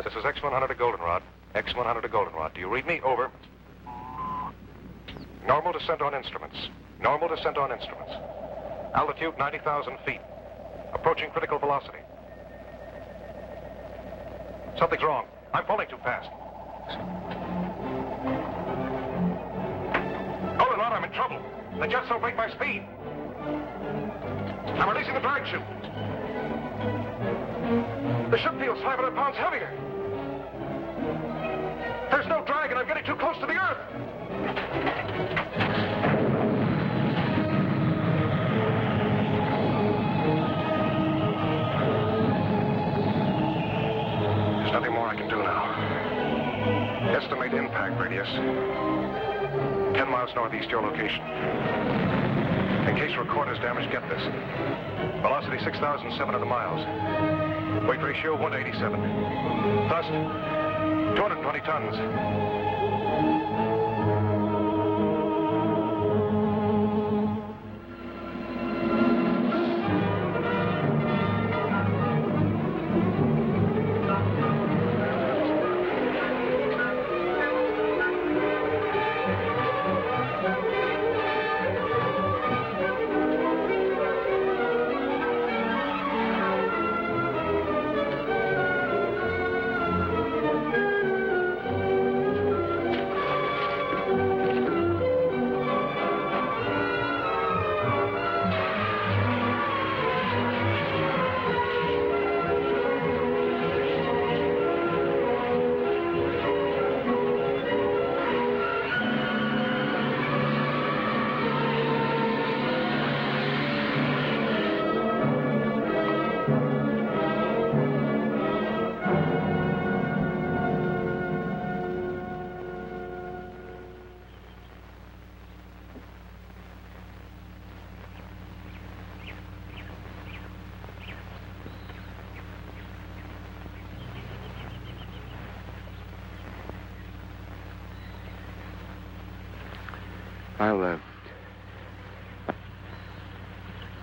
This is X-100 to Goldenrod. X-100 to Goldenrod. Do you read me? Over. Normal descent on instruments. Normal descent on instruments. Altitude 90,000 feet. Approaching critical velocity. Something's wrong. I'm falling too fast. Goldenrod, I'm in trouble. The jets don't break my speed. I'm releasing the drag chute. The ship feels 500 pounds heavier. There's no drag, and I'm getting too close to the Earth. There's nothing more I can do now. Estimate impact radius. 10 miles northeast your location. In case recorder's damaged, get this. Velocity 6,700 miles. Weight ratio 1 to 87. Thrust 220 tons.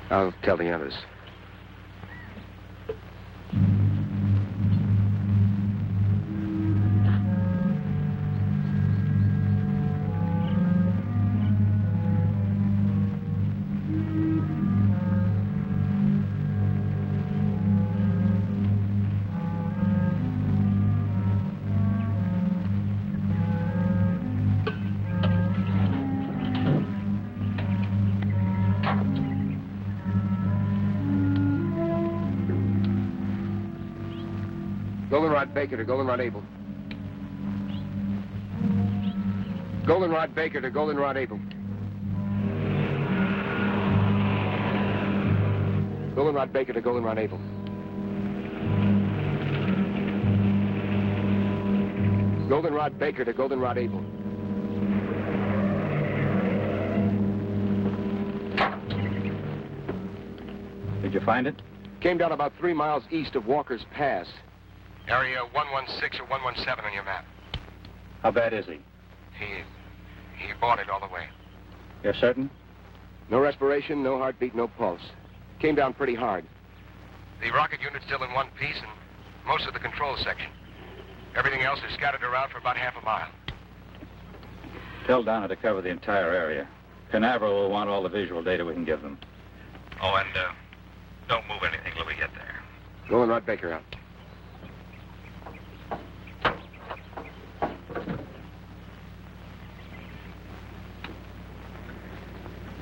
I'll tell the others. Goldenrod Baker to Goldenrod Able. Goldenrod Baker to Goldenrod Able. Goldenrod Baker to Goldenrod Able. Goldenrod Baker to Goldenrod Able. Did you find it? Came down about 3 miles east of Walker's Pass. Area 116 or 117 on your map. How bad is he? He boarded all the way. You're certain? No respiration, no heartbeat, no pulse. Came down pretty hard. The rocket unit's still in one piece and most of the control section. Everything else is scattered around for about half a mile. Tell Donna to cover the entire area. Canaveral will want all the visual data we can give them. Oh, and don't move anything till we get there. Goldenrod Baker out.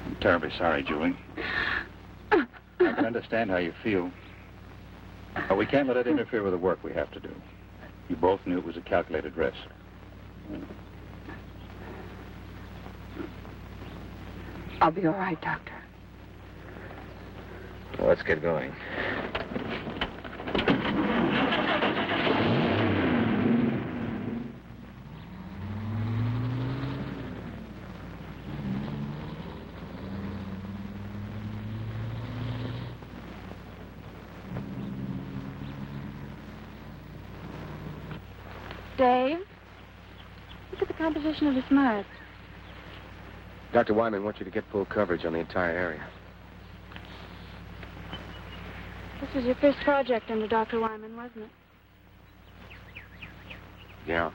I'm terribly sorry, Julie. I can understand how you feel. But we can't let it interfere with the work we have to do. You both knew it was a calculated risk. I'll be all right, Doctor. Well, let's get going. Dave, look at the composition of this mud. Dr. Wyman wants you to get full coverage on the entire area. This was your first project under Dr. Wyman, wasn't it? Yeah.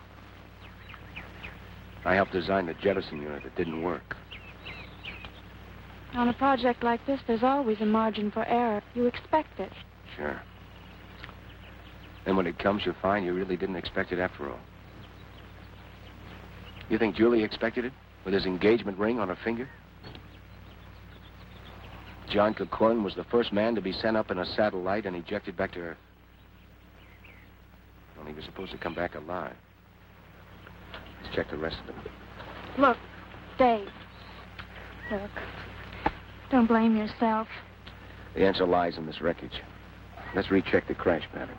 I helped design the jettison unit that didn't work. On a project like this, there's always a margin for error. You expect it. Sure. Then when it comes, you find you really didn't expect it after all. You think Julie expected it? With his engagement ring on her finger? John Corman was the first man to be sent up in a satellite and ejected back to Earth. Well, he was supposed to come back alive. Let's check the rest of them. Look, Dave. Look. Don't blame yourself. The answer lies in this wreckage. Let's recheck the crash pattern.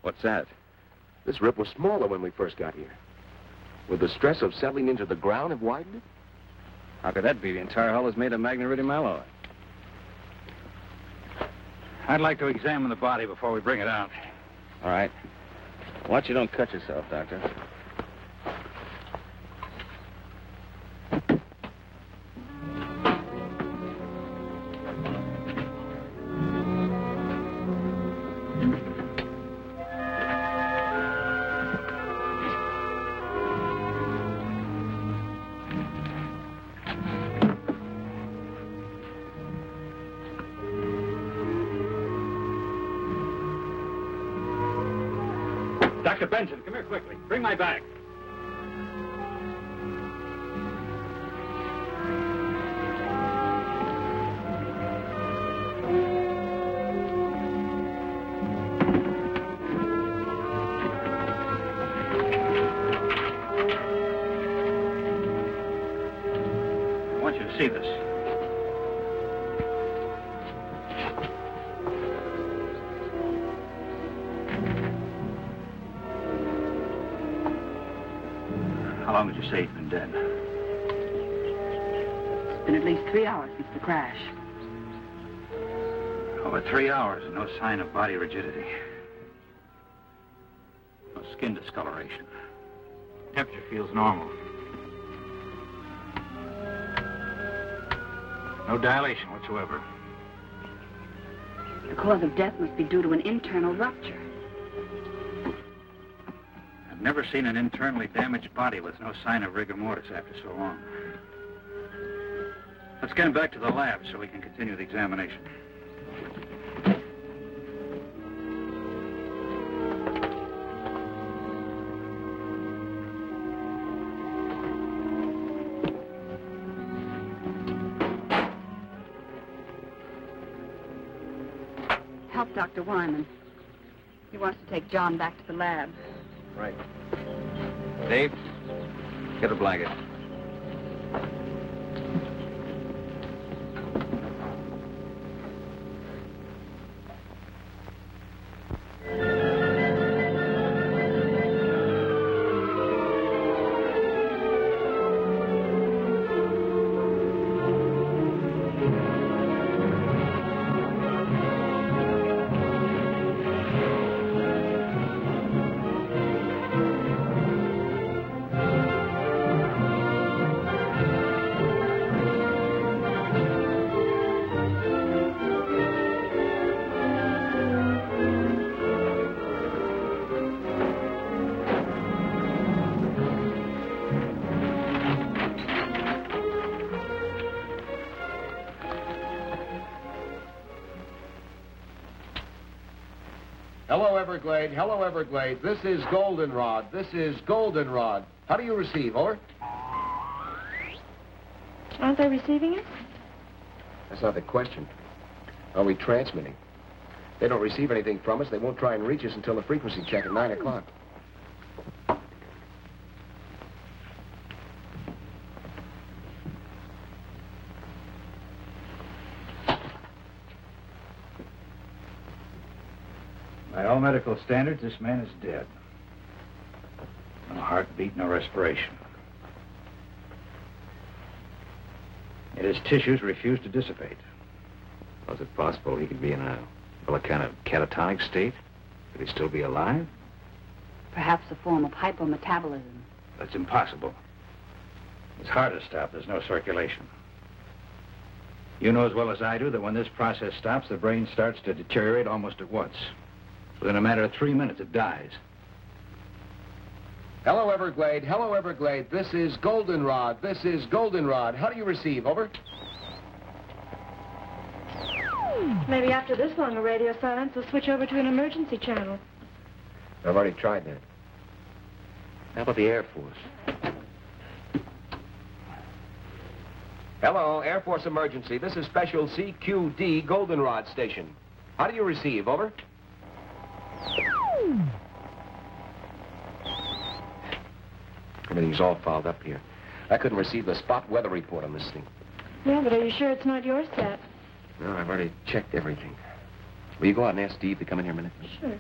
What's that? This rip was smaller when we first got here. Would the stress of settling into the ground have widened it? How could that be? The entire hull is made of magneridium alloy. I'd like to examine the body before we bring it out. All right. Watch you don't cut yourself, Doctor. Dr. Benson, come here quickly. Bring my bag. I want you to see this. How long did you say he'd been dead? It's been at least 3 hours since the crash. Over 3 hours and no sign of body rigidity. No skin discoloration. Temperature feels normal. No dilation whatsoever. The cause of death must be due to an internal rupture. I've never seen an internally damaged body with no sign of rigor mortis after so long. Let's get him back to the lab so we can continue the examination. Help Dr. Wyman. He wants to take John back to the lab. Right. Dave, get a blanket. Hello, Everglade. Hello, Everglade. This is Goldenrod. This is Goldenrod. How do you receive, over? Aren't they receiving it? That's not the question. Are we transmitting? They don't receive anything from us. They won't try and reach us until the frequency check at 9 o'clock. By all medical standards, this man is dead. No heartbeat, no respiration. Yet his tissues refuse to dissipate. Was it possible he could be in a kind of catatonic state? Could he still be alive? Perhaps a form of hypometabolism. That's impossible. His heart is stopped. There's no circulation. You know as well as I do that when this process stops, the brain starts to deteriorate almost at once. Within a matter of 3 minutes, it dies. Hello, Everglade. Hello, Everglade. This is Goldenrod. This is Goldenrod. How do you receive? Over. Maybe after this long a radio silence, we'll switch over to an emergency channel. I've already tried that. How about the Air Force? Hello, Air Force emergency. This is Special CQD Goldenrod Station. How do you receive? Over. Everything's all fouled up here. I couldn't receive the spot weather report on this thing. Yeah, but are you sure it's not your set? No, I've already checked everything. Will you go out and ask Steve to come in here a minute? Sure.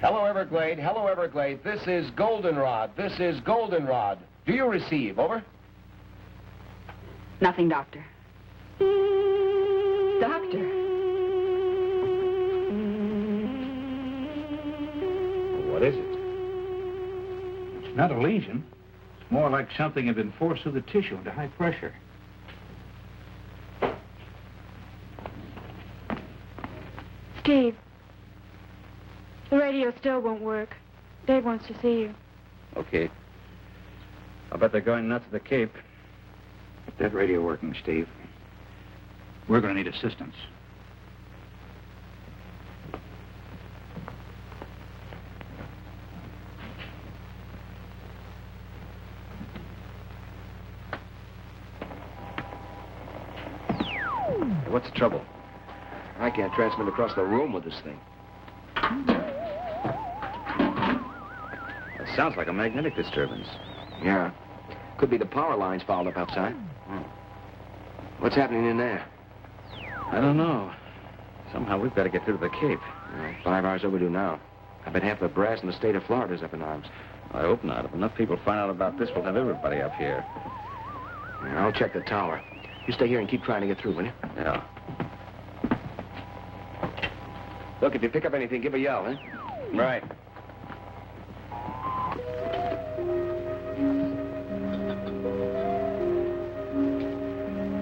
Hello, Everglade. Hello, Everglade. This is Goldenrod. This is Goldenrod. Do you receive? Over. Nothing, Doctor. Doctor. What is it? It's not a lesion. It's more like something had been forced through the tissue into high pressure. Steve, the radio still won't work. Dave wants to see you. Okay. I'll bet they're going nuts at the Cape. Get that radio working, Steve. We're going to need assistance. What's the trouble? I can't transmit across the room with this thing. It sounds like a magnetic disturbance. Yeah. Could be the power lines fouled up outside. What's happening in there? I don't know. Somehow we've got to get through to the Cape. 5 hours overdue now. I bet half the brass in the state of Florida's up in arms. I hope not. If enough people find out about this, we'll have everybody up here. Yeah, I'll check the tower. You stay here and keep trying to get through, will you? Yeah. Look, if you pick up anything, give a yell, eh? Right.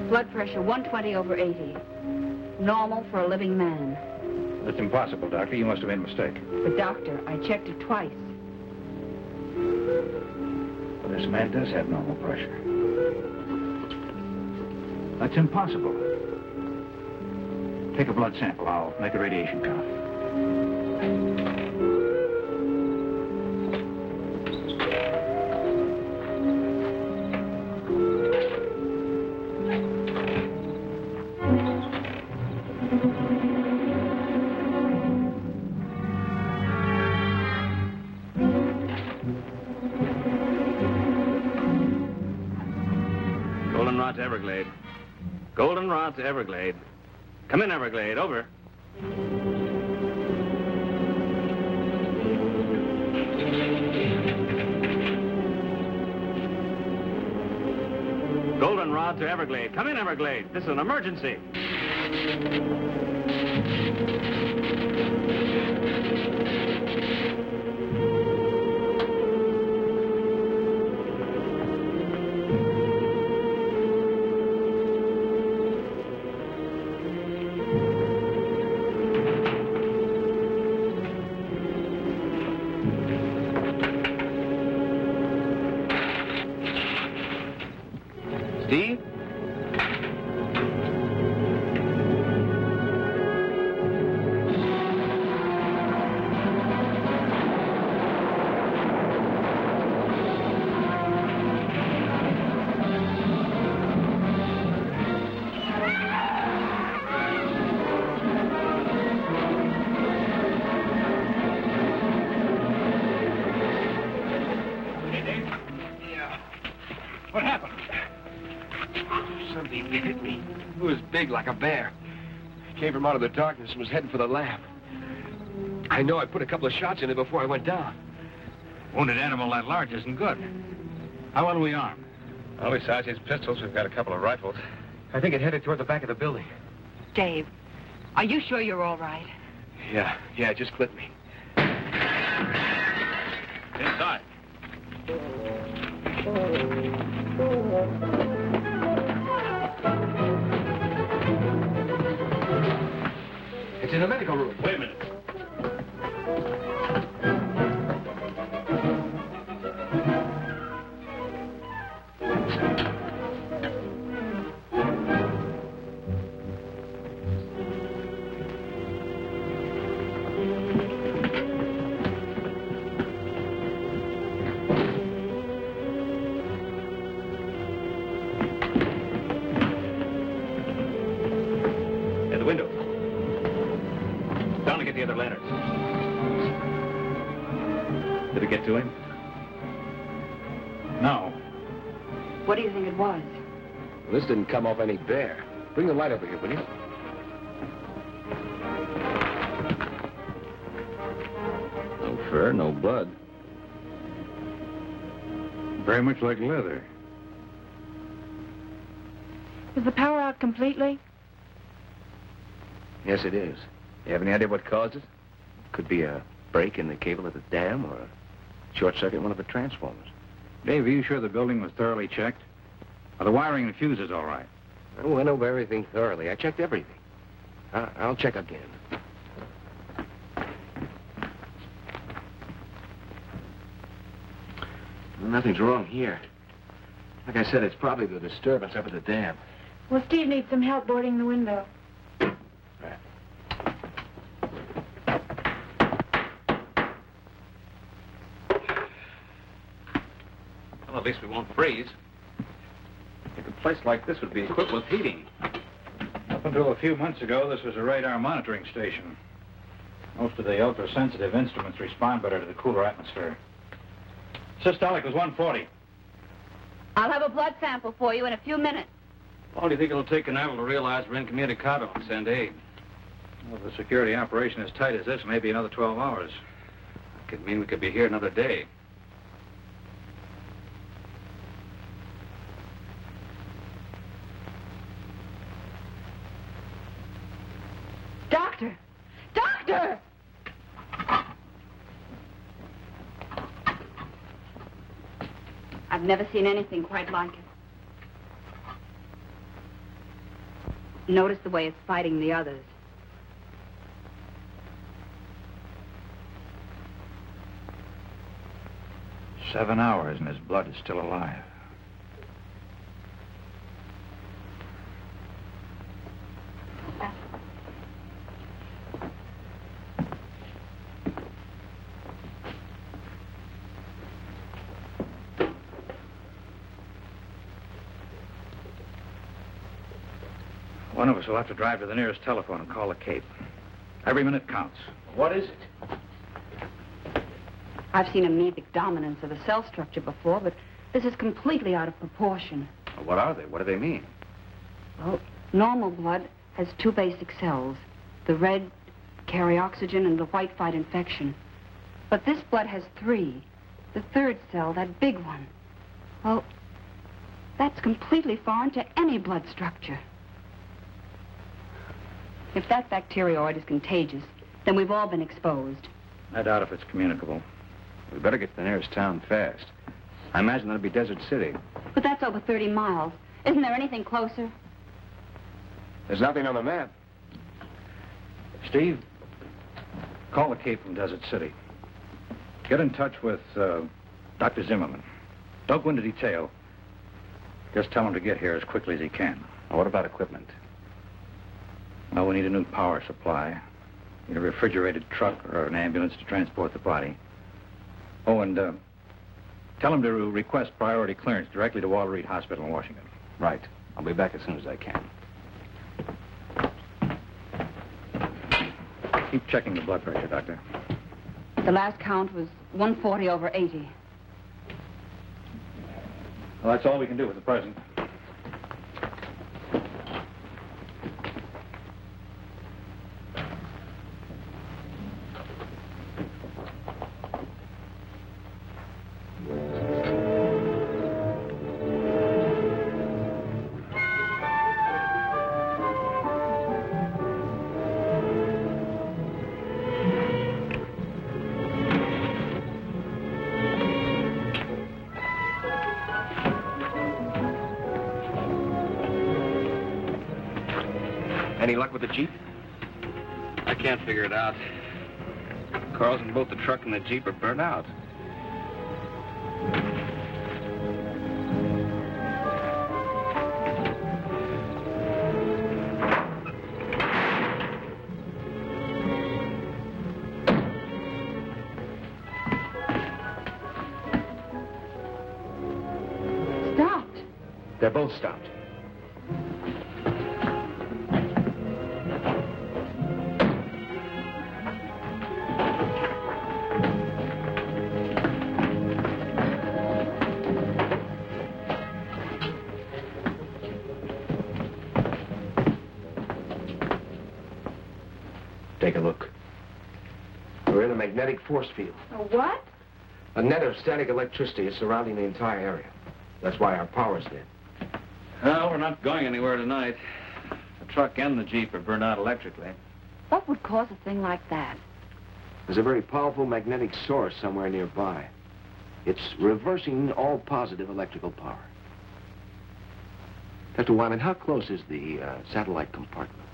Blood pressure 120/80. Normal for a living man. That's impossible, Doctor. You must have made a mistake. But, Doctor, I checked it twice. Well, this man does have normal pressure. That's impossible. Take a blood sample. I'll make a radiation count. Goldenrod to Everglade. Goldenrod to Everglade. Come in, Everglade. Over. Goldenrod to Everglade. Come in, Everglade. This is an emergency. Steve? What happened? Something hit me. It was big like a bear. Came from out of the darkness and was heading for the lab. I know I put a couple of shots in it before I went down. Wounded animal that large isn't good. How well are we armed? Well, besides his pistols, we've got a couple of rifles. I think it headed toward the back of the building. Dave, are you sure you're all right? Yeah, it just clipped me. Inside. It's in the medical room. Wait a minute. At the window. Down to get the other lanterns. Did it get to him? No. What do you think it was? Well, this didn't come off any bear. Bring the light over here, will you? No fur, no blood. Very much like leather. Is the power out completely? Yes, it is. You have any idea what caused it? Could be a break in the cable at the dam or a short circuit in one of the transformers. Dave, are you sure the building was thoroughly checked? Are the wiring and fuses all right? I went over everything thoroughly. I checked everything. I'll check again. Well, nothing's wrong here. Like I said, it's probably the disturbance up at the dam. Well, Steve needs some help boarding the window. Right. Well, at least we won't freeze. I think a place like this would be equipped with heating. Up until a few months ago, this was a radar monitoring station. Most of the ultra-sensitive instruments respond better to the cooler atmosphere. Systolic was 140. I'll have a blood sample for you in a few minutes. How long do you think it'll take Canaveral to realize we're incommunicado and send aid? Well, if the security operation is tight as this, maybe another 12 hours. Could mean we could be here another day. Doctor! Doctor! I've never seen anything quite like it. Notice the way it's fighting the others. "7 hours and his blood is still alive. One of us will have to drive to the nearest telephone and call the Cape. Every minute counts. What is it? I've seen amoebic dominance of a cell structure before, but this is completely out of proportion. What are they? What do they mean? Well, normal blood has 2 basic cells. The red carry oxygen and the white fight infection. But this blood has 3. The 3rd cell, that big one. Well, that's completely foreign to any blood structure. If that bacterioid is contagious, then we've all been exposed. I doubt if it's communicable. We better get to the nearest town fast. I imagine that'll be Desert City. But that's over 30 miles. Isn't there anything closer? There's nothing on the map. Steve, call the Cape from Desert City. Get in touch with Dr. Zimmerman. Don't go into detail. Just tell him to get here as quickly as he can. Now, what about equipment? Well, we need a new power supply. Need a refrigerated truck or an ambulance to transport the body. Oh, and tell him to request priority clearance directly to Walter Reed Hospital in Washington. Right. I'll be back as soon as I can. Keep checking the blood pressure, Doctor. The last count was 140/80. Well, that's all we can do at the present. Any luck with the Jeep? I can't figure it out. Coils in both the truck and the Jeep are burnt out. Stopped. They're both stopped. Take a look. We're in a magnetic force field. A what? A net of static electricity is surrounding the entire area. That's why our power's dead. Well, we're not going anywhere tonight. The truck and the Jeep are burned out electrically. What would cause a thing like that? There's a very powerful magnetic source somewhere nearby. It's reversing all positive electrical power. Dr. Wyman, how close is the satellite compartment?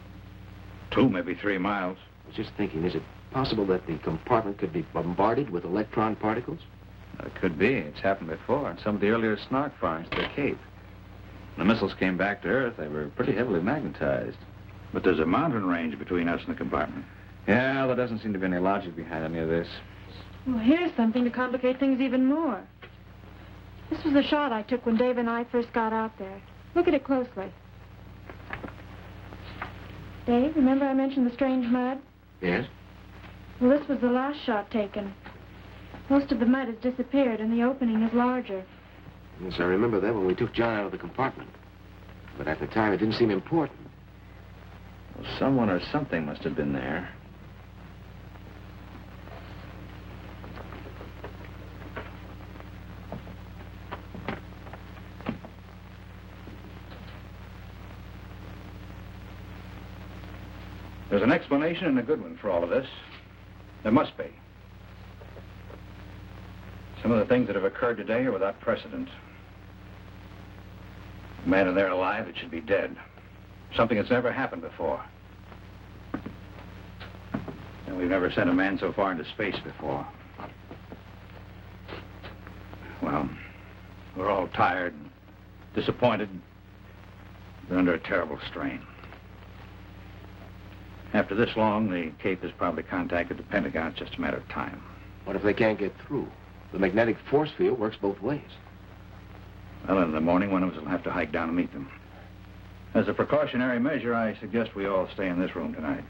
2, maybe 3 miles. I was just thinking, is it possible that the compartment could be bombarded with electron particles? It could be. It's happened before in some of the earlier snark firings to the Cape. When the missiles came back to Earth, they were pretty heavily magnetized. But there's a mountain range between us and the compartment. Yeah, there doesn't seem to be any logic behind any of this. Well, here's something to complicate things even more. This was the shot I took when Dave and I first got out there. Look at it closely. Dave, remember I mentioned the strange mud? Yes? Well, this was the last shot taken. Most of the mud has disappeared, and the opening is larger. Yes, I remember that when we took John out of the compartment. But at the time, it didn't seem important. Well, someone or something must have been there. There's an explanation and a good one for all of this. There must be. Some of the things that have occurred today are without precedent. A man in there alive that should be dead. Something that's never happened before. And we've never sent a man so far into space before. Well, we're all tired and disappointed. We're under a terrible strain. After this long, the Cape has probably contacted the Pentagon. It's just a matter of time. What if they can't get through? The magnetic force field works both ways. Well, in the morning, one of us will have to hike down and meet them. As a precautionary measure, I suggest we all stay in this room tonight.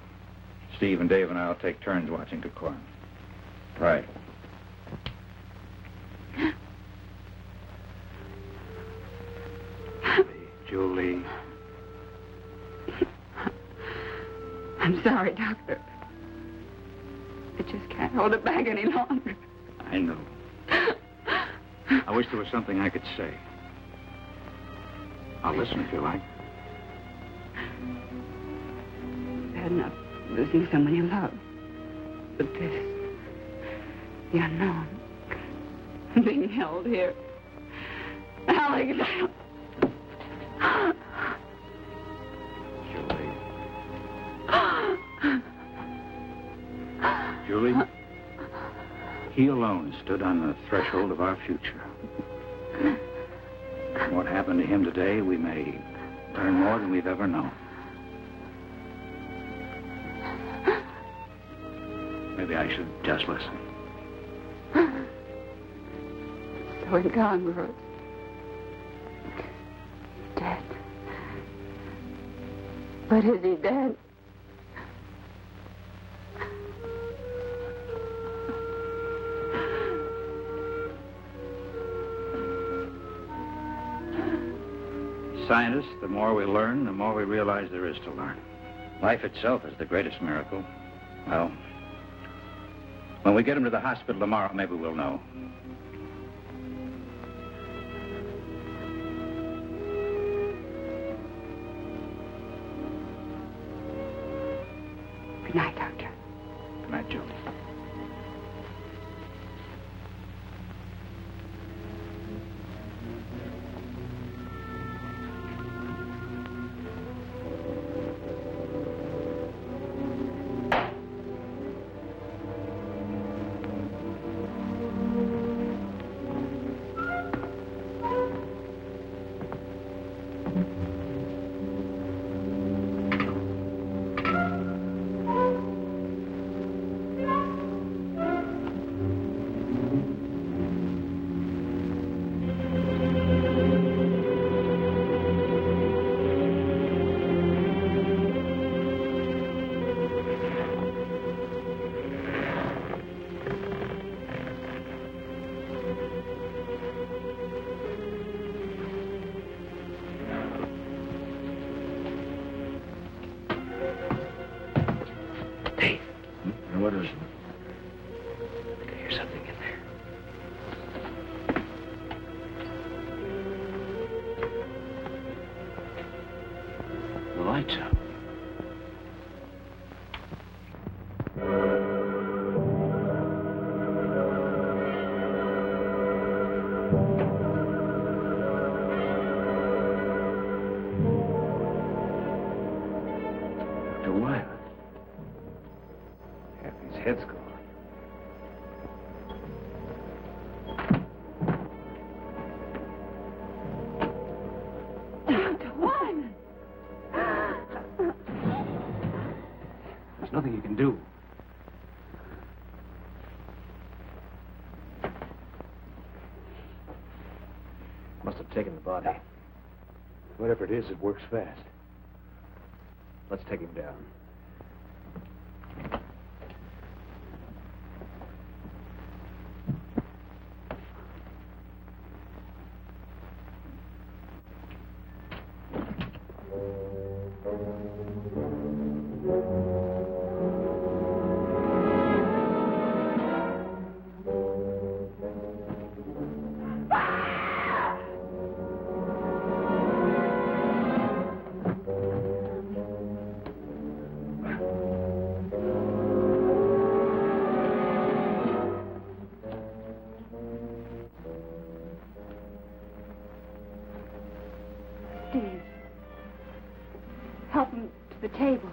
Steve and Dave and I will take turns watching Corman. Right. Julie. I'm sorry, Doctor. I just can't hold it back any longer. I know. I wish there was something I could say. I'll listen if you like. Bad enough losing someone you love. But this, the unknown, being held here. Alex. Julie, he alone stood on the threshold of our future. What happened to him today, we may learn more than we've ever known. Maybe I should just listen. So incongruous. He's dead. But is he dead? Scientists, the more we learn, the more we realize there is to learn. Life itself is the greatest miracle. Well, when we get him to the hospital tomorrow, maybe we'll know. Good night, Doctor. Good night, Julie. lights out. Dr. Wyman. Half his head's gone. There's nothing you can do. Must have taken the body. Whatever it is, it works fast. Let's take him down. Steve, help him to the table.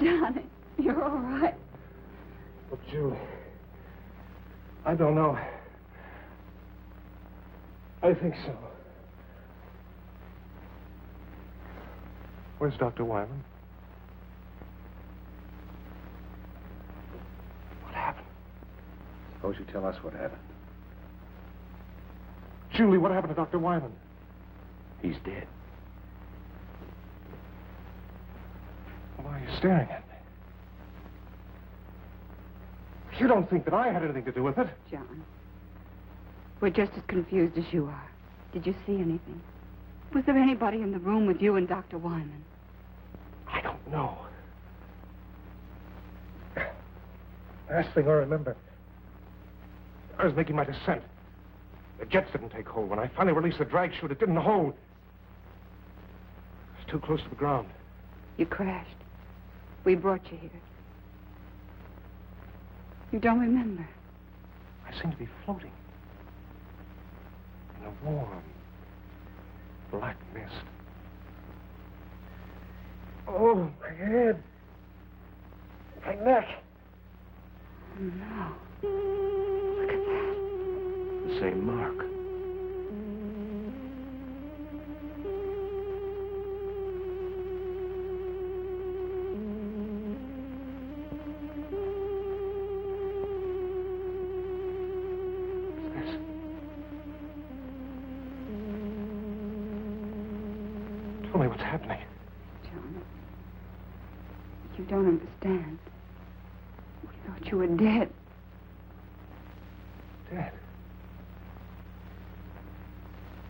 Johnny, you're all right. Look, Julie, I don't know. I think so. Where's Dr. Wyman? What happened? Suppose you tell us what happened. Julie, what happened to Dr. Wyman? He's dead. Why are you staring at me? You don't think that I had anything to do with it? John, we're just as confused as you are. Did you see anything? Was there anybody in the room with you and Dr. Wyman? I don't know. Last thing I remember, I was making my descent. The jets didn't take hold. When I finally released the drag chute, it didn't hold. It was too close to the ground. You crashed. We brought you here. You don't remember? I seemed to be floating in a warm, black mist. Oh, my head. My neck. Oh, no. Look at that. The same mark. Tell me what's happening. John, you don't understand. We thought you were dead. Dead?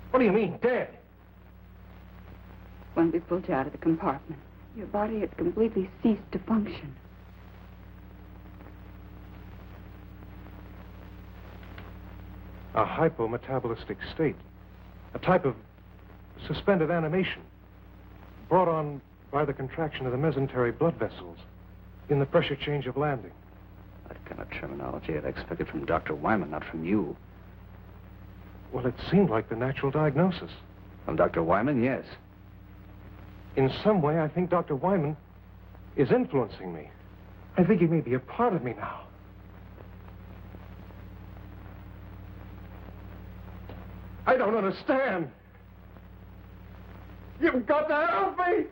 What do you mean, dead? When we pulled you out of the compartment, your body had completely ceased to function. A hypometabolistic state. A type of suspended animation brought on by the contraction of the mesenteric blood vessels in the pressure change of landing. That kind of terminology I'd expected from Dr. Wyman, not from you. Well, it seemed like the natural diagnosis. From Dr. Wyman, yes. In some way, I think Dr. Wyman is influencing me. I think he may be a part of me now. I don't understand. You've got to help me!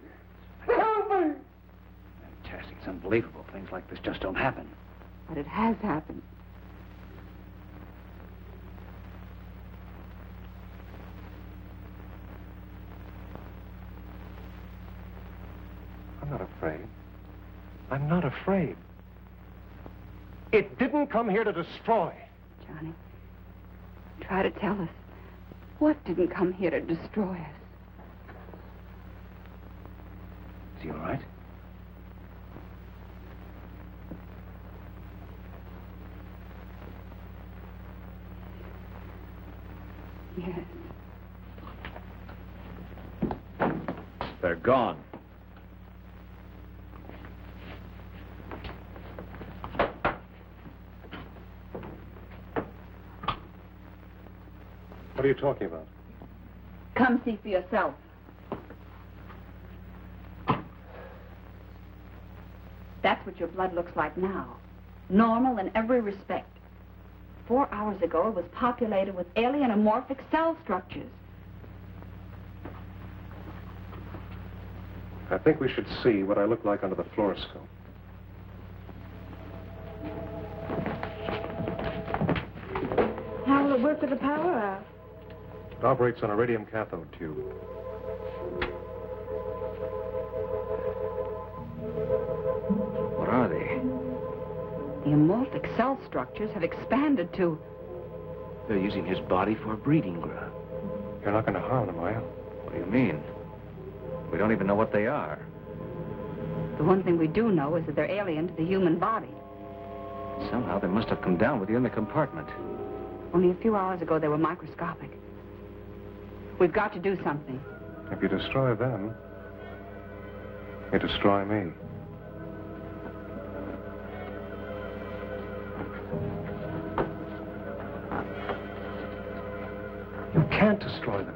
Help me! Fantastic. It's unbelievable. Things like this just don't happen. But it has happened. I'm not afraid. I'm not afraid. It didn't come here to destroy. Johnny, try to tell us. What didn't come here to destroy us? Is he all right? Yes. They're gone. What are you talking about? Come see for yourself. That's what your blood looks like now. Normal in every respect. 4 hours ago, it was populated with alien amorphic cell structures. I think we should see what I look like under the fluoroscope. How will it work with the power out? It operates on a radium cathode tube. What are they? The amorphic cell structures have expanded to... They're using his body for a breeding ground. You're not going to harm them, are you? What do you mean? We don't even know what they are. The one thing we do know is that they're alien to the human body. Somehow they must have come down with you in the compartment. Only a few hours ago, they were microscopic. We've got to do something. If you destroy them, you destroy me. You can't destroy them.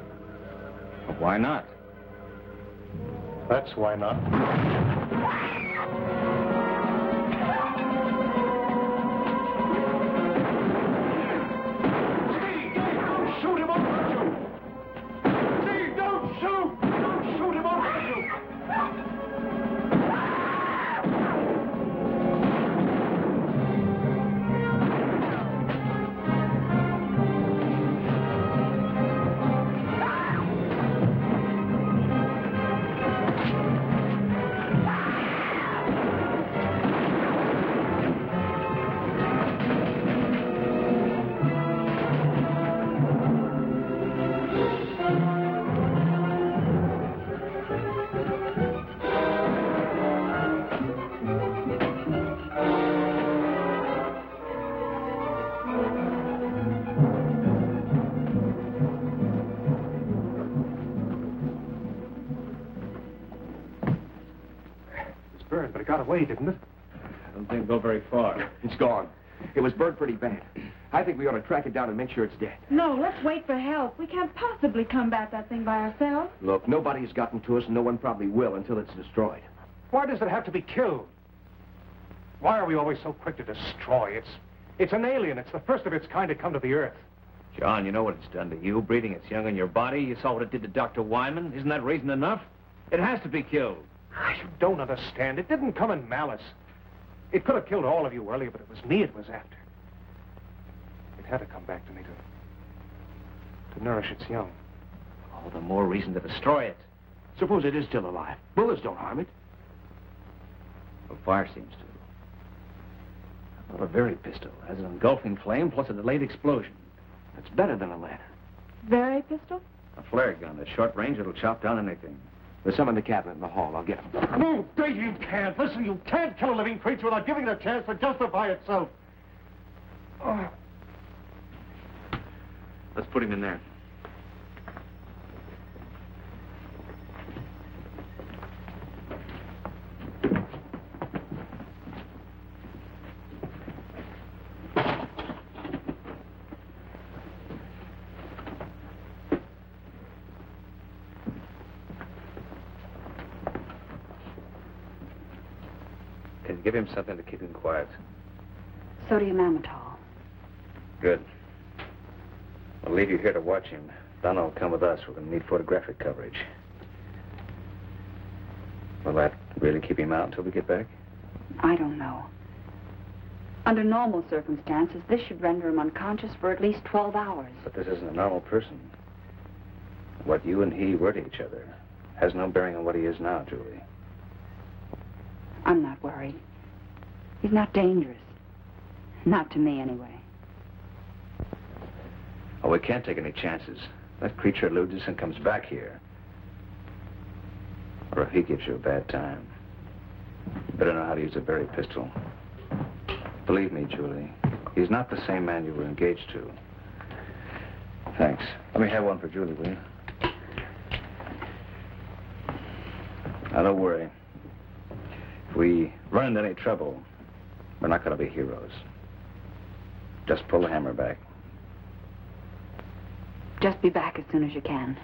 But why not? That's why not. Shoot him over you! Steve, don't shoot! Don't shoot him over you! But it got away, didn't it? I don't think it'll go very far. It's gone. It was burned pretty bad. I think we ought to track it down and make sure it's dead. No, let's wait for help. We can't possibly combat that thing by ourselves. Look, nobody's gotten to us, and no one probably will until it's destroyed. Why does it have to be killed? Why are we always so quick to destroy? It's an alien. It's the first of its kind to come to the Earth. John, you know what it's done to you, breeding its young in your body. You saw what it did to Dr. Wyman. Isn't that reason enough? It has to be killed. You don't understand. It didn't come in malice. It could have killed all of you earlier, but it was me it was after. It had to come back to me to nourish its young. All the more reason to destroy it. Suppose it is still alive. Bullets don't harm it. Well, fire seems to. I thought a very pistol has an engulfing flame plus a delayed explosion. That's better than a lantern. Very pistol? A flare gun at short range, it'll chop down anything. There's some in the cabinet in the hall. I'll get them. Move, Dave, you can't. Listen, you can't kill a living creature without giving it a chance to justify itself. Oh. Let's put him in there. Give him something to keep him quiet. Sodium amytal. Good. I'll leave you here to watch him. Donna will come with us. We're going to need photographic coverage. Will that really keep him out until we get back? I don't know. Under normal circumstances, this should render him unconscious for at least 12 hours. But this isn't a normal person. What you and he were to each other has no bearing on what he is now, Julie. I'm not worried. He's not dangerous. Not to me, anyway. Oh, we can't take any chances. That creature eludes us and comes back here. Or if he gives you a bad time. You better know how to use a berry pistol. Believe me, Julie, he's not the same man you were engaged to. Thanks. Let me have one for Julie, will you? Now, don't worry. If we run into any trouble, we're not going to be heroes. Just pull the hammer back. Just be back as soon as you can.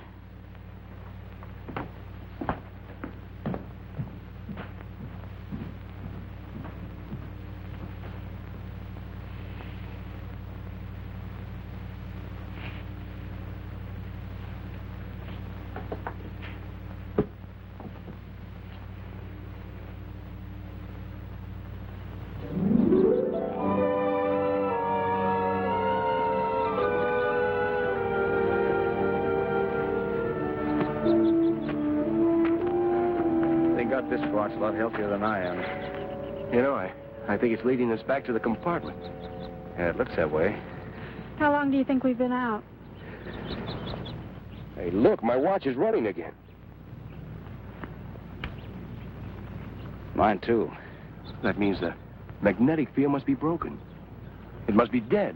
This far, it's a lot healthier than I am. You know, I think it's leading us back to the compartment. Yeah, it looks that way. How long do you think we've been out? Hey, look, my watch is running again. Mine, too. That means the magnetic field must be broken. It must be dead.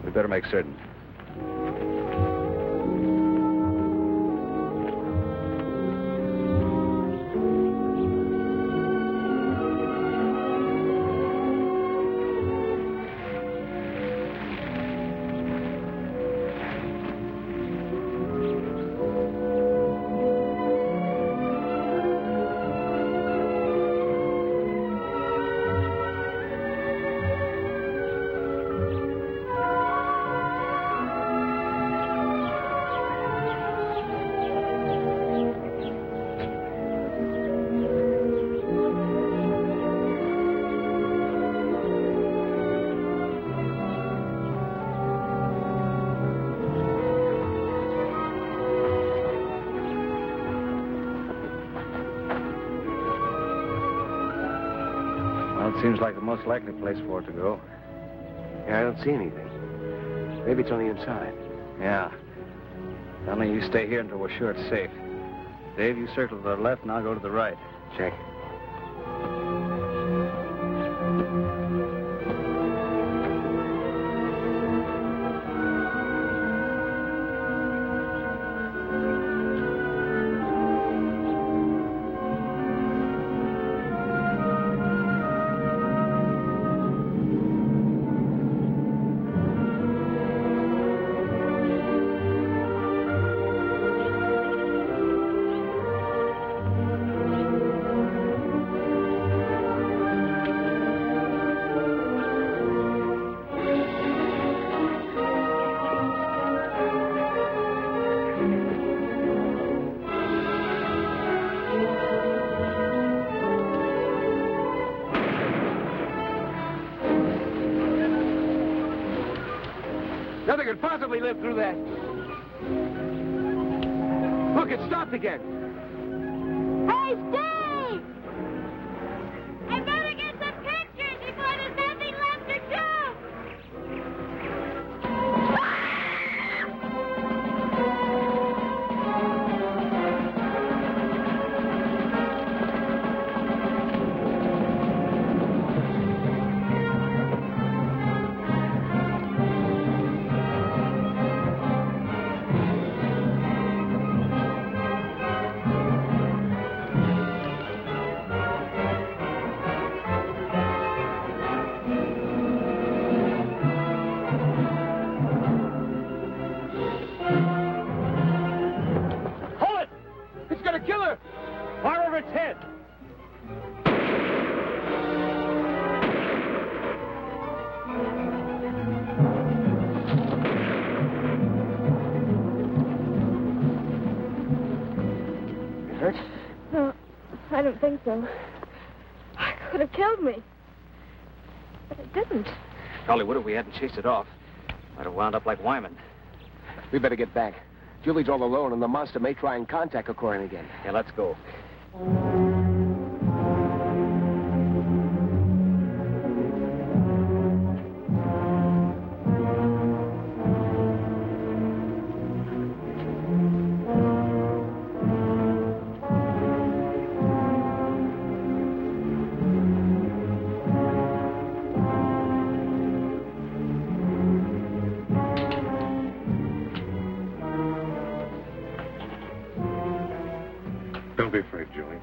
We better make certain. Seems like the most likely place for it to go. Yeah, I don't see anything. Maybe it's on the inside. Yeah. Only you stay here until we're sure it's safe. Dave, you circle to the left and I'll go to the right. Check. Nothing could possibly live through that. Look, it stopped again. Hey, Steve! I better get some pictures before there's nothing left to shoot! No, I don't think so. It could have killed me. But it didn't. Golly, what if we hadn't chased it off? Might have wound up like Wyman. We better get back. Julie's all alone, and the monster may try and contact Corman again. Yeah, let's go. Don't be afraid, Julie.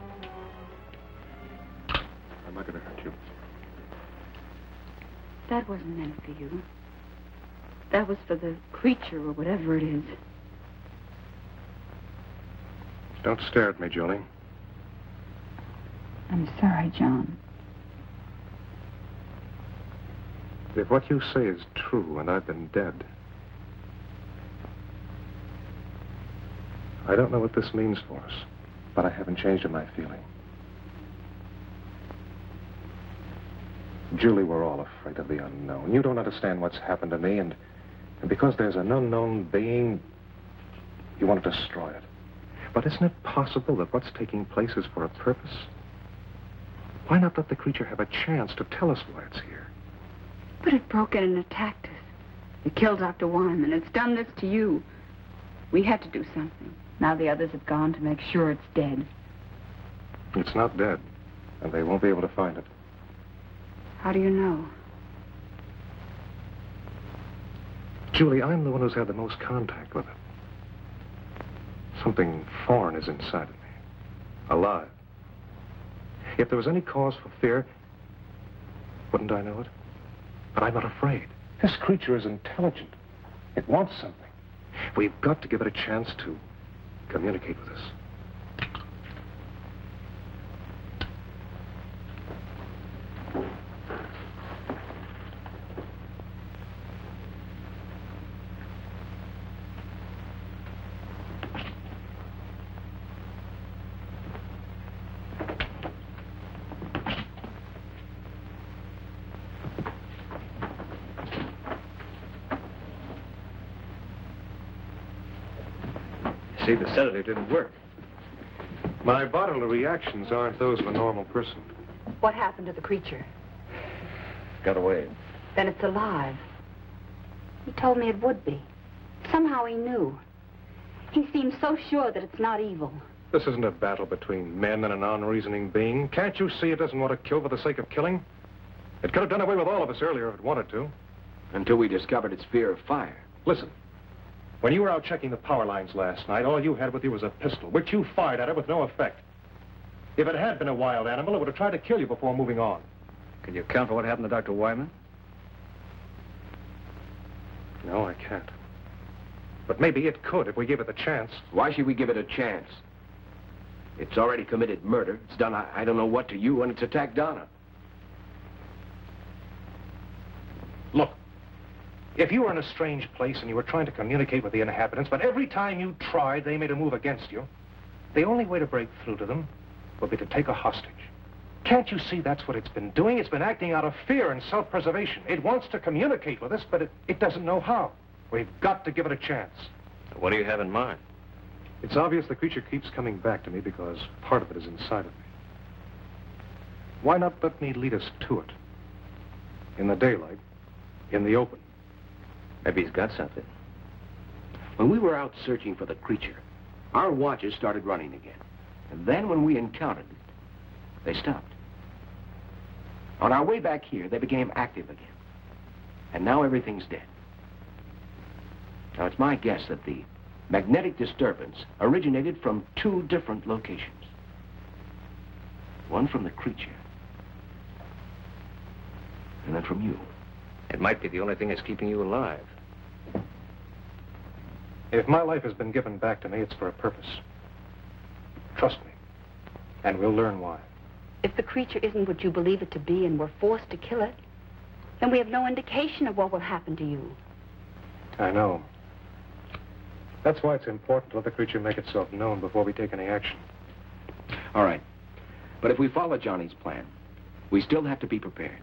I'm not going to hurt you. That wasn't meant for you. That was for the creature or whatever it is. Don't stare at me, Julie. I'm sorry, John. If what you say is true and I've been dead, I don't know what this means for us, but I haven't changed in my feeling. Julie, we're all afraid of the unknown. You don't understand what's happened to me, and because there's an unknown being, you want to destroy it. But isn't it possible that what's taking place is for a purpose? Why not let the creature have a chance to tell us why it's here? But it broke in and attacked us. It killed Dr. Wyman. It's done this to you. We had to do something. Now the others have gone to make sure it's dead. It's not dead, and they won't be able to find it. How do you know? Julie, I'm the one who's had the most contact with it. Something foreign is inside of me. Alive. If there was any cause for fear, wouldn't I know it? But I'm not afraid. This creature is intelligent. It wants something. We've got to give it a chance to communicate with us. See, the sedative didn't work. My bodily reactions aren't those of a normal person. What happened to the creature? Got away. Then it's alive. He told me it would be. Somehow he knew. He seems so sure that it's not evil. This isn't a battle between men and an unreasoning being. Can't you see it doesn't want to kill for the sake of killing? It could have done away with all of us earlier if it wanted to. Until we discovered its fear of fire. Listen. When you were out checking the power lines last night, all you had with you was a pistol, which you fired at it with no effect. If it had been a wild animal, it would have tried to kill you before moving on. Can you account for what happened to Dr. Wyman? No, I can't. But maybe it could if we give it the chance. Why should we give it a chance? It's already committed murder. It's done I don't know what to you, and it's attacked Donna. Look, if you were in a strange place and you were trying to communicate with the inhabitants, but every time you tried, they made a move against you, the only way to break through to them would be to take a hostage. Can't you see that's what it's been doing? It's been acting out of fear and self-preservation. It wants to communicate with us, but it doesn't know how. We've got to give it a chance. What do you have in mind? It's obvious the creature keeps coming back to me because part of it is inside of me. Why not let me lead us to it? In the daylight, in the open. Maybe he's got something. When we were out searching for the creature, our watches started running again. And then when we encountered it, they stopped. On our way back here, they became active again. And now everything's dead. Now, it's my guess that the magnetic disturbance originated from two different locations. One from the creature, and then from you. It might be the only thing that's keeping you alive. If my life has been given back to me, it's for a purpose. Trust me, and we'll learn why. If the creature isn't what you believe it to be and we're forced to kill it, then we have no indication of what will happen to you. I know. That's why it's important to let the creature make itself known before we take any action. All right. But if we follow Johnny's plan, we still have to be prepared.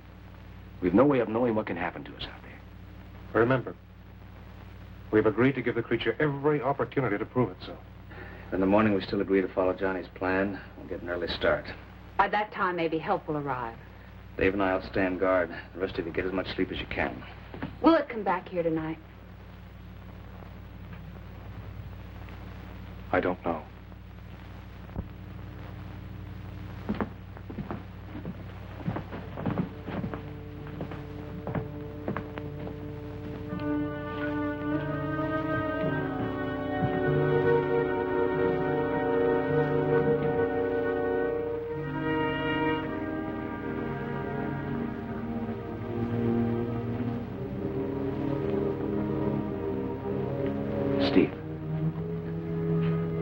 We've no way of knowing what can happen to us out there. Remember, we've agreed to give the creature every opportunity to prove itself. In the morning, we still agree to follow Johnny's plan. We'll get an early start. By that time, maybe help will arrive. Dave and I will stand guard. The rest of you get as much sleep as you can. Will it come back here tonight? I don't know.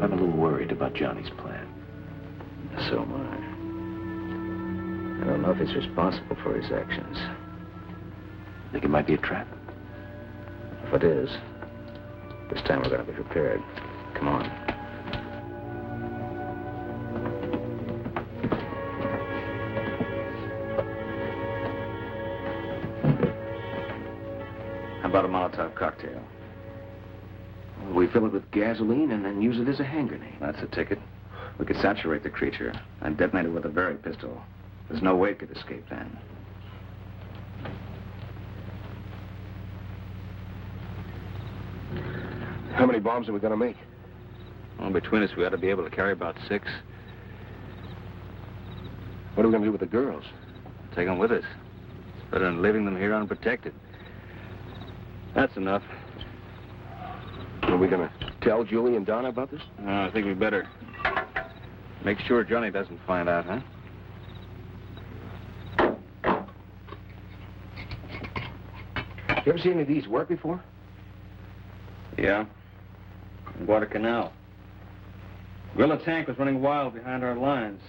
I'm a little worried about Johnny's plan. So am I. I don't know if he's responsible for his actions. Think it might be a trap? If it is, this time we're going to be prepared. Come on. How about a Molotov cocktail? We fill it with gasoline and then use it as a hand grenade. That's the ticket. We could saturate the creature and detonate it with a Berry pistol. There's no way it could escape then. How many bombs are we going to make? Well, between us, we ought to be able to carry about 6. What are we going to do with the girls? Take them with us. It's better than leaving them here unprotected. That's enough. Are we going to tell Julie and Donna about this? I think we better make sure Johnny doesn't find out, huh? You ever seen any of these work before? Yeah. Guadalcanal. Guerrilla tank was running wild behind our lines.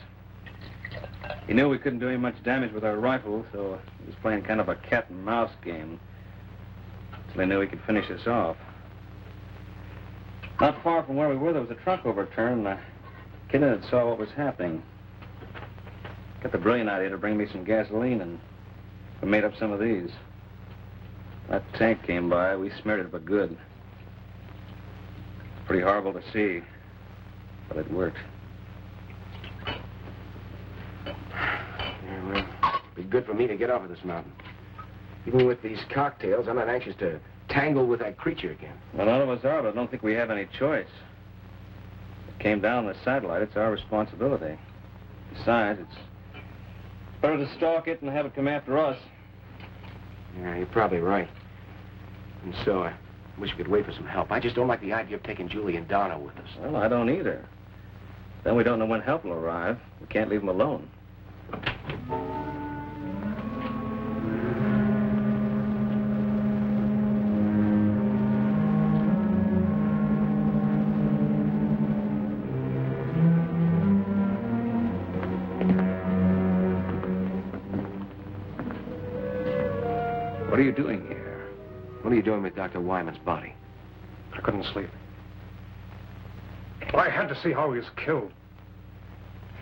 He knew we couldn't do any much damage with our rifles, so he was playing kind of a cat and mouse game. Until he knew he could finish us off. Not far from where we were, there was a truck overturned, and a kid in it saw what was happening. Got the brilliant idea to bring me some gasoline, and we made up some of these. That tank came by, we smeared it but good. Pretty horrible to see, but it worked. Yeah, well, it'd be good for me to get off of this mountain. Even with these cocktails, I'm not anxious to tangle with that creature again. Well, none of us are, but I don't think we have any choice. It came down on the satellite. It's our responsibility. Besides, it's better to stalk it and have it come after us. Yeah, you're probably right. And so, I wish we could wait for some help. I just don't like the idea of taking Julie and Donna with us. Well, I don't either. Then we don't know when help will arrive. We can't leave them alone. What are you doing here? What are you doing with Dr. Wyman's body? I couldn't sleep. I had to see how he was killed.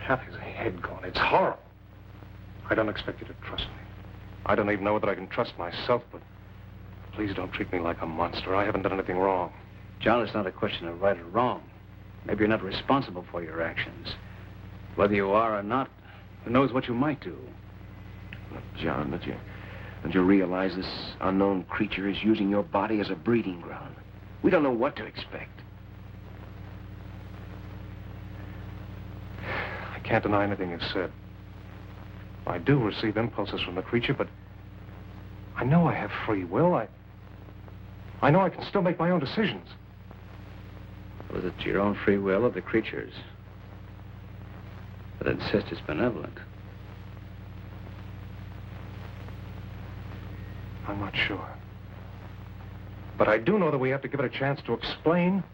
Half his head gone. It's horrible. I don't expect you to trust me. I don't even know whether I can trust myself, but please don't treat me like a monster. I haven't done anything wrong. John, it's not a question of right or wrong. Maybe you're not responsible for your actions. Whether you are or not, who knows what you might do? Look, John, don't you realize this unknown creature is using your body as a breeding ground? We don't know what to expect. I can't deny anything you've said. I do receive impulses from the creature, but I know I have free will. I know I can still make my own decisions. Was it your own free will or the creature's? But insist it's benevolent. I'm not sure. But I do know that we have to give it a chance to explain,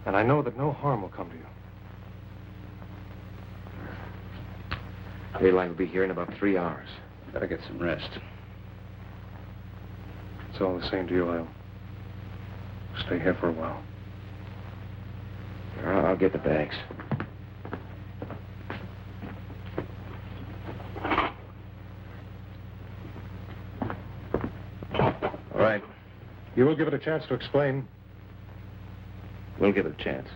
and I know that no harm will come to you. Daylight will be here in about 3 hours. Better get some rest. It's all the same to you. I'll stay here for a while. I'll get the bags. All right. You will give it a chance to explain. We'll give it a chance.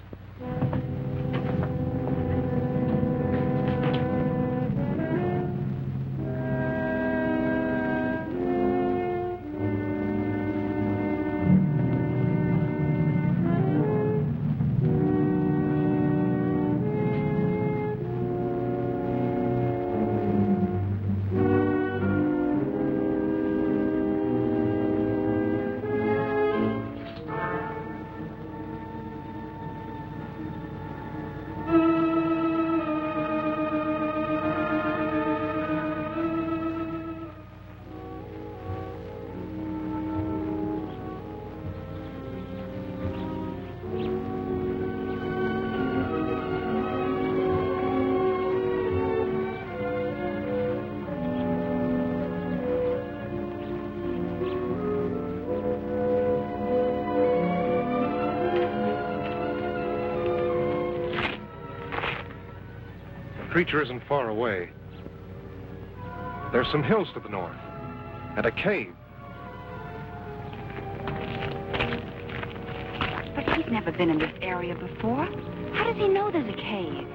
creature isn't far away. There's some hills to the north, and a cave. But he's never been in this area before. How does he know there's a cave?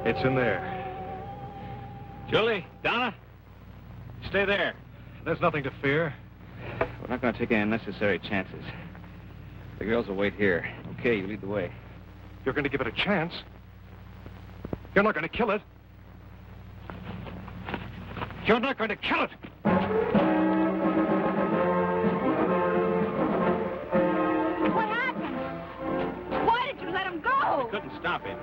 It's in there. Julie, Donna, stay there. There's nothing to fear. We're not going to take any unnecessary chances. The girls will wait here. Okay, you lead the way. You're going to give it a chance. You're not going to kill it. You're not going to kill it. What happened? Why did you let him go? We couldn't stop him.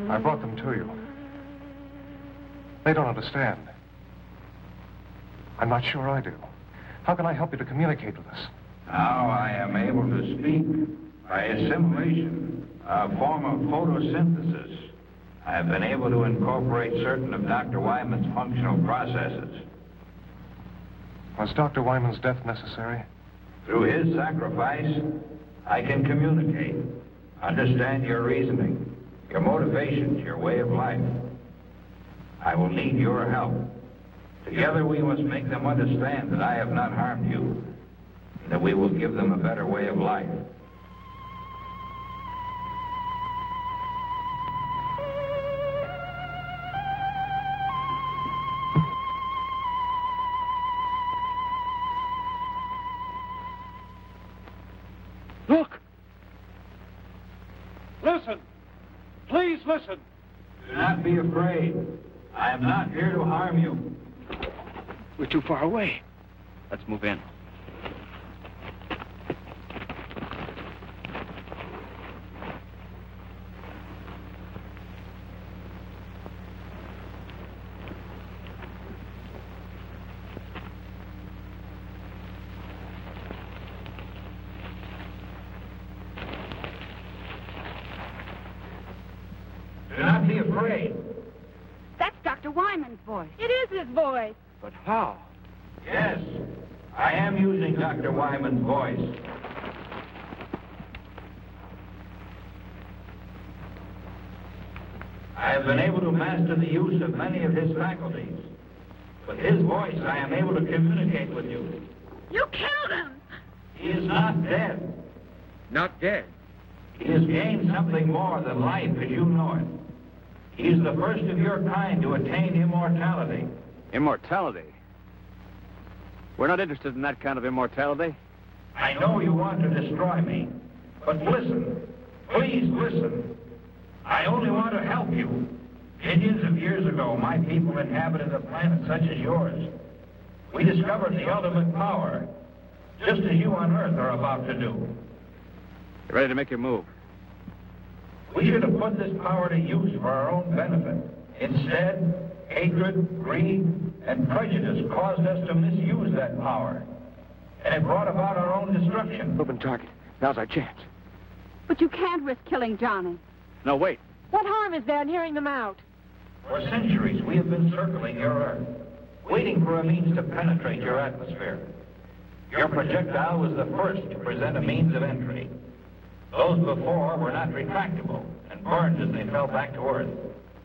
I brought them to you. They don't understand. I'm not sure I do. How can I help you to communicate with us? Now I am able to speak by assimilation, a form of photosynthesis. I have been able to incorporate certain of Dr. Wyman's functional processes. Was Dr. Wyman's death necessary? Through his sacrifice, I can communicate, understand your reasoning, your motivations, your way of life. I will need your help. Together we must make them understand that I have not harmed you, and that we will give them a better way of life. Look! Listen! Please listen! Do not be afraid. I am not here to harm you. We're too far away. Let's move in. Do not be afraid. That's Dr. Wyman's voice. It is his voice. But how? Yes, I am using Dr. Wyman's voice. I have been able to master the use of many of his faculties. With his voice, I am able to communicate with you. You killed him. He is not dead. Not dead. He has gained something more than life as you know it. He is the first of your kind to attain immortality. Immortality? We're not interested in that kind of immortality. I know you want to destroy me, but listen. Please listen. I only want to help you. Millions of years ago, my people inhabited a planet such as yours. We discovered the ultimate power, just as you on Earth are about to do. You ready to make your move? We should have put this power to use for our own benefit. Instead, hatred, greed, and prejudice caused us to misuse that power. And it brought about our own destruction. Open target. Now's our chance. But you can't risk killing Johnny. No, wait. What harm is there in hearing them out? For centuries, we have been circling your Earth, waiting for a means to penetrate your atmosphere. Your projectile was the first to present a means of entry. Those before were not retractable and burned as they fell back to Earth.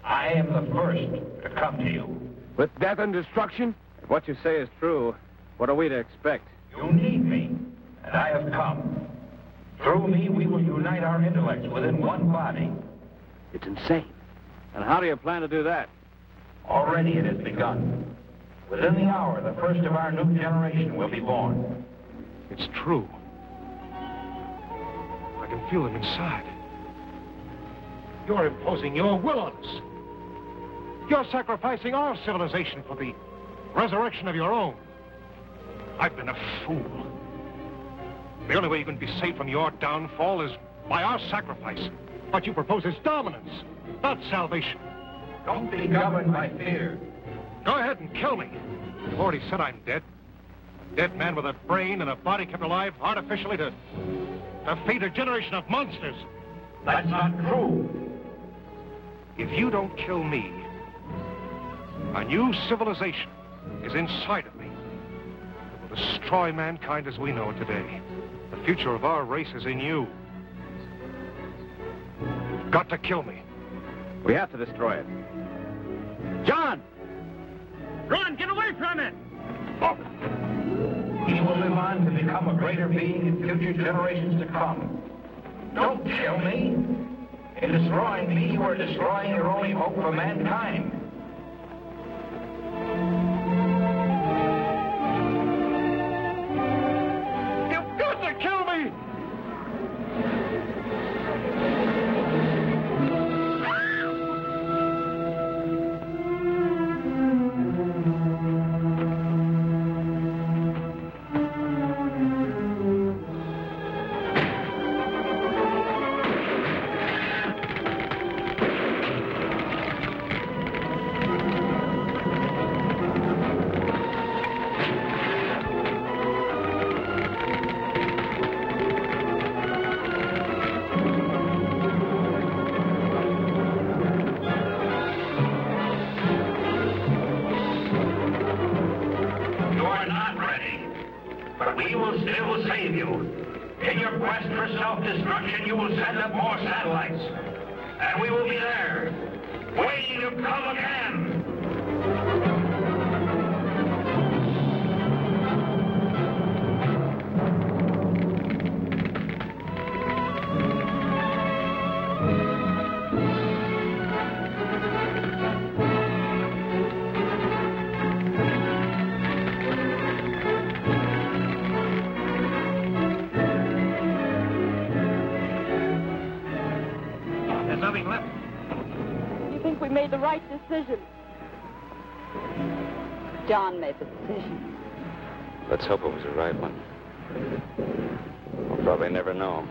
I am the first to come to you. With death and destruction? If what you say is true, what are we to expect? You need me, and I have come. Through me, we will unite our intellects within one body. It's insane. And how do you plan to do that? Already it has begun. Within the hour, the first of our new generation will be born. It's true. I can feel them inside. You're imposing your will on us. You're sacrificing our civilization for the resurrection of your own. I've been a fool. The only way you can be saved from your downfall is by our sacrifice. What you propose is dominance, not salvation. Don't be governed by fear. Go ahead and kill me. You've already said I'm dead. A dead man with a brain and a body kept alive artificially to feed a generation of monsters. That's not true. If you don't kill me, a new civilization is inside of me. It will destroy mankind as we know it today. The future of our race is in you. You've got to kill me. We have to destroy it. John! Run! Get away from it! Oh. He will live on to become a greater being in future generations to come. Don't kill me. In destroying me, you are destroying your only hope for mankind. You've got to kill me! Self-destruction, you will send up more satellites. And we will be there, waiting to come again. Made the right decision. John made the decision. Let's hope it was the right one. We'll probably never know.